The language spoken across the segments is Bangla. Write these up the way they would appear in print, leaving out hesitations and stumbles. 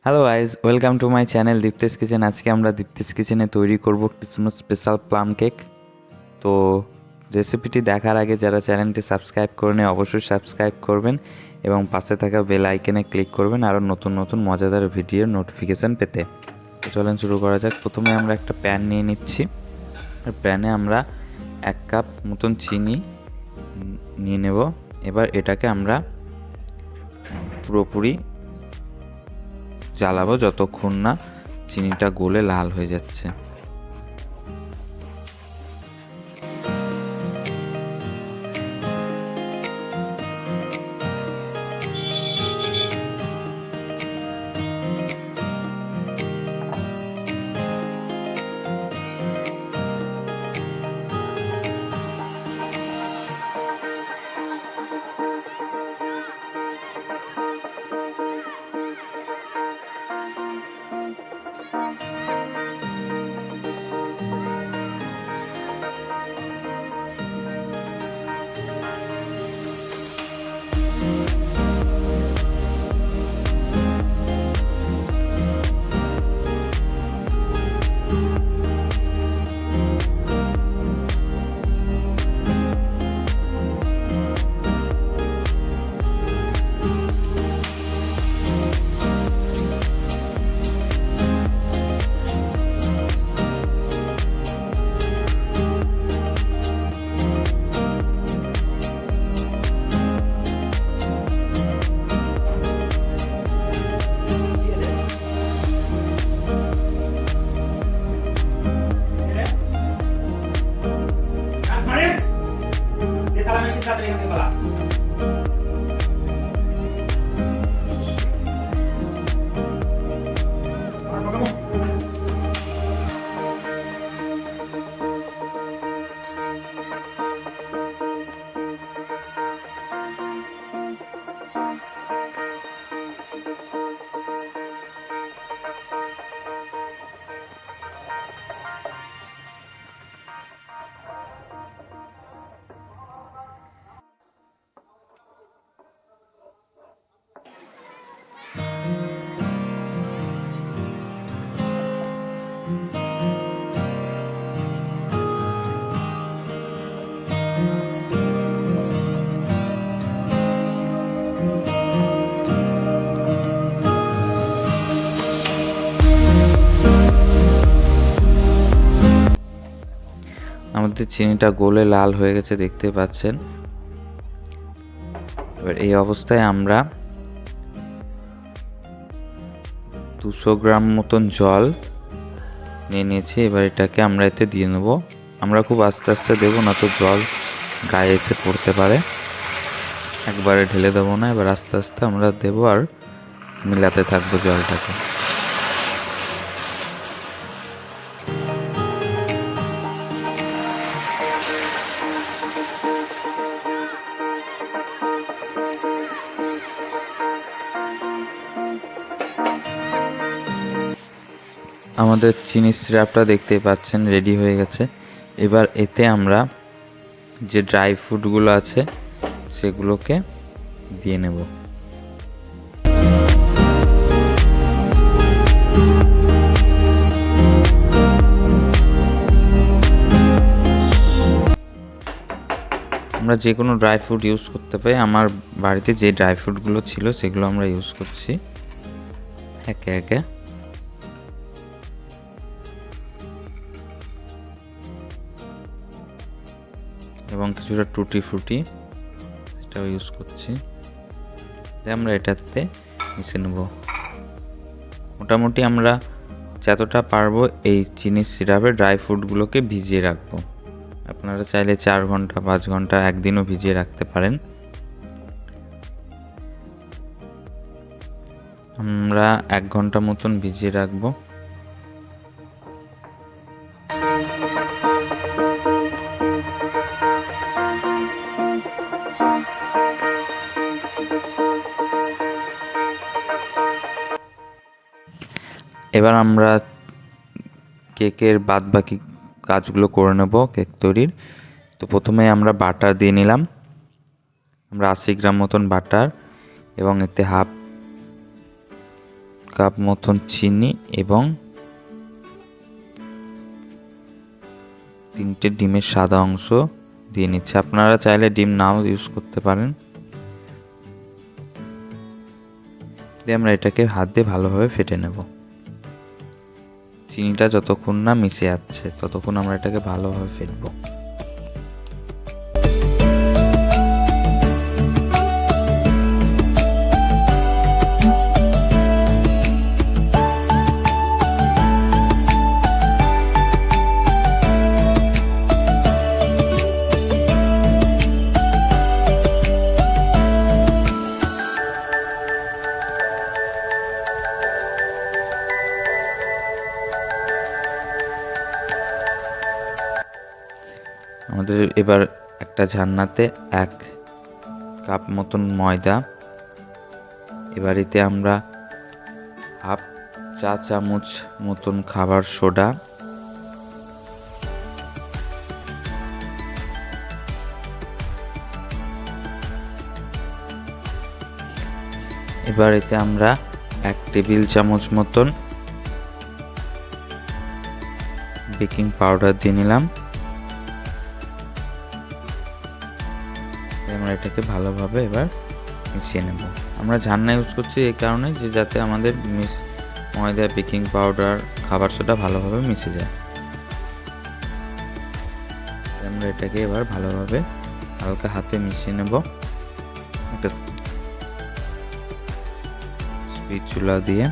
Hello guys, welcome to my channel Diptesh kitchen. আজকে আমরা দীপ্তেশ কিচেনে তৈরি করব ক্রিসমাস স্পেশাল প্লাম কেক। তো রেসিপিটি দেখার আগে যারা চ্যানেলটি সাবস্ক্রাইব করেনি অবশ্যই সাবস্ক্রাইব করবেন এবং পাশে থাকা বেল আইকনে ক্লিক করবেন আরও নতুন নতুন মজাদার ভিডিওর নোটিফিকেশান পেতে। তো চলেন শুরু করা যাক। প্রথমে আমরা একটা প্যান নিয়ে নিচ্ছি। আর প্যানে আমরা 1 কাপ মতন চিনি নিয়ে নেব। এবার এটাকে আমরা পুরোপুরি জ্বালাবো যতক্ষণ না চিনিটা গলে লাল হয়ে যাচ্ছে। আমাদের চিনিটা গলে লাল হয়ে গেছে, দেখতে পাচ্ছেন। এবার এই অবস্থায় আমরা 200 গ্রাম মতন জল নিয়ে নিয়েছি। এবার এটাকে আমরা এতে দিয়ে নেব। আমরা খুব আস্তে আস্তে দেবো, না তো জল গায়ে এসে পড়তে পারে। একবারে ঢেলে দেবো না, এবার আস্তে আস্তে আমরা দেবো আর মিলাতে থাকবো জলটাকে। আমাদের চিনি সিরাপটা দেখতেই পাচ্ছেন রেডি হয়ে গেছে। এবার এতে আমরা যে ড্রাই ফ্রুটগুলো আছে সেগুলোকে দিয়ে নেব। আমরা যে কোনো ড্রাই ফ্রুট ইউজ করতে পারি। আমার বাড়িতে যে ড্রাই ফ্রুটগুলো ছিল সেগুলো আমরা ইউজ করছি একে একে। এবং কিছুটা টুটি ফ্রুটি সেটাও ইউজ করছি। আমরা এটাতে মিশিয়ে নেব। মোটামুটি আমরা যতটা পারবো এই চিনি সিরাপে ড্রাই ফ্রুটগুলোকে ভিজিয়ে রাখবো। আপনারা চাইলে 4 ঘন্টা 5 ঘন্টা একদিনও ভিজিয়ে রাখতে পারেন। আমরা 1 ঘন্টা মতন ভিজিয়ে রাখবো। এবার আমরা কেকের বাদবাকি কাজগুলো করে নেব কেক তৈরির। তো প্রথমে আমরা বাটার দিয়ে নিলাম। আমরা 80 গ্রাম মতন বাটার এবং এতে হাফ কাপ মতন চিনি এবং 3টে ডিমের সাদা অংশ দিয়ে নিচ্ছি। আপনারা চাইলে ডিম নাও ইউজ করতে পারেন। দিয়ে আমরা এটাকে হাত দিয়ে ভালোভাবে ফেটে নেব। চিনিটা যতক্ষণ না মিশে যাচ্ছে ততক্ষণ আমরা এটাকে ভালোভাবে ফেটবো। আমাদের এবার একটা ঝান্নাতে 1 কাপ মতন ময়দা, এবার এতে আমরা হাফ চা চামচ মতন খাবার সোডা, এবার এতে আমরা 1 টেবিল চামচ মতন বেকিং পাউডার দিয়ে নিলাম। আমরা এটাকে ভালোভাবে এবার মিশিয়ে নেব। আমরা ঝান্না ইউজ করছি এই কারণে যে যাতে আমাদের ময়দা, বেকিং পাউডার, খাবার সোডা ভালোভাবে মিশে যায়। আমরা এটাকে এবার ভালোভাবে হালকা হাতে মিশিয়ে নেব। একটা স্প্যাচুলা দিয়ে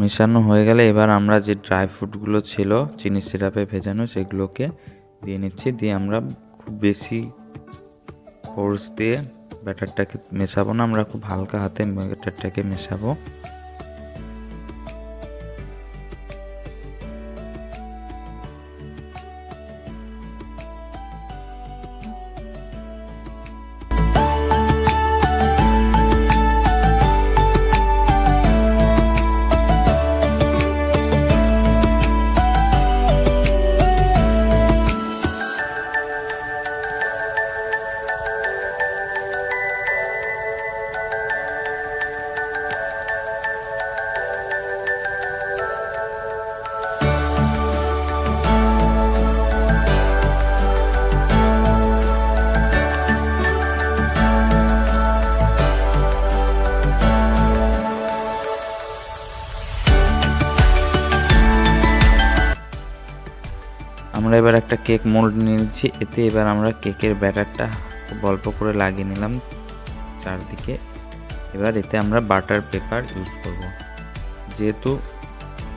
মেশানো হয়ে গেলে এবার আমরা যে ড্রাই ফ্রুটগুলো ছিল চিনি সিরাপে ভেজানো সেগুলোকে দিয়ে নিচ্ছি। দিয়ে আমরা খুব বেশি ফোর্স দিয়ে ব্যাটারটাকে মেশাবো না, আমরা খুব হালকা হাতে ব্যাটারটাকে মেশাবো। আমরা এবার একটা কেক মোল্ড নিয়ে নিচ্ছি। এতে এবার আমরা কেকের ব্যাটারটা খুব অল্প করে লাগিয়ে নিলাম চারদিকে। এবার এতে আমরা বাটার পেপার ইউজ করব। যেহেতু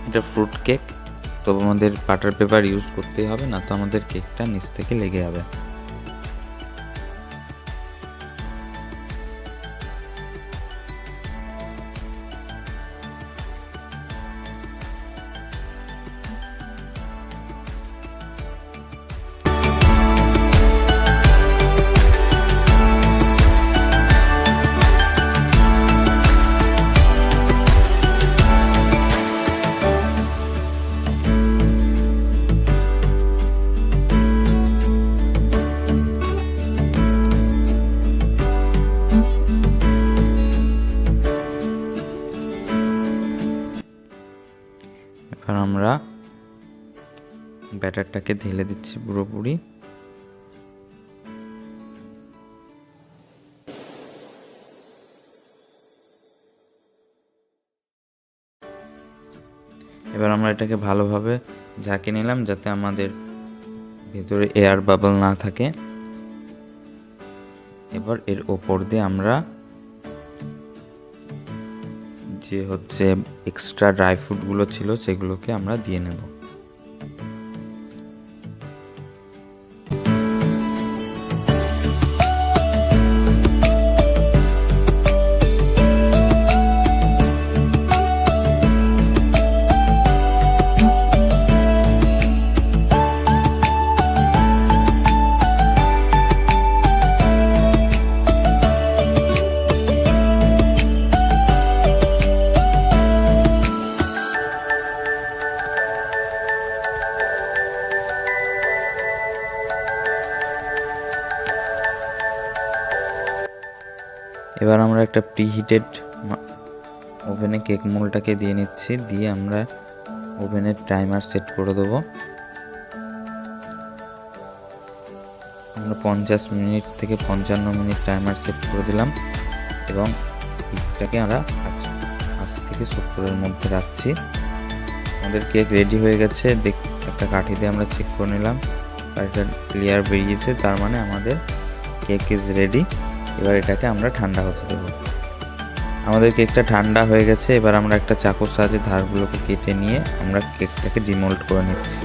এটা ফ্রুট কেক তো আমাদের বাটার পেপার ইউজ করতেই হবে, না তো আমাদের কেকটা নিচ থেকে লেগে যাবে। এবার আমরা ব্যাটারটাকে ঢেলে দিচ্ছি পুরোপুরি। এবার আমরা এটাকে ভালোভাবে ঝাঁকিয়ে নিলাম যাতে আমাদের ভেতরে এয়ার বাবল না থাকে। এবার এর ওপর দিয়ে আমরা যে এক্সট্রা ড্রাই ফ্রুটগুলো ছিল সেগুলোকে আমরা দিয়ে নেব। এবার আমরা একটা প্রিহিটেড ওভেনে কেক মোল্ডটাকে দিয়ে নিচ্ছি, দিয়ে আমরা ওভেনের টাইমার সেট করে দেবো। আমরা 50 মিনিট থেকে 55 মিনিট টাইমার সেট করে দিলাম এবং হিটটাকে আমরা 80 থেকে 70-এর মধ্যে রাখছি। আমাদের কেক রেডি হয়ে গেছে। একটা কাঠি দিয়ে আমরা চেক করে নিলাম, কাঠিটা ক্লিয়ার বেরিয়েছে, তার মানে আমাদের কেক ইজ রেডি। এবার এটাকে আমরা ঠান্ডা হতে দেবো। আমাদের কেকটা ঠান্ডা হয়ে গেছে। এবার আমরা একটা চাকুর সাহায্যে ধারগুলোকে কেটে নিয়ে আমরা কেকটাকে ডিমোল্ড করে নিচ্ছি।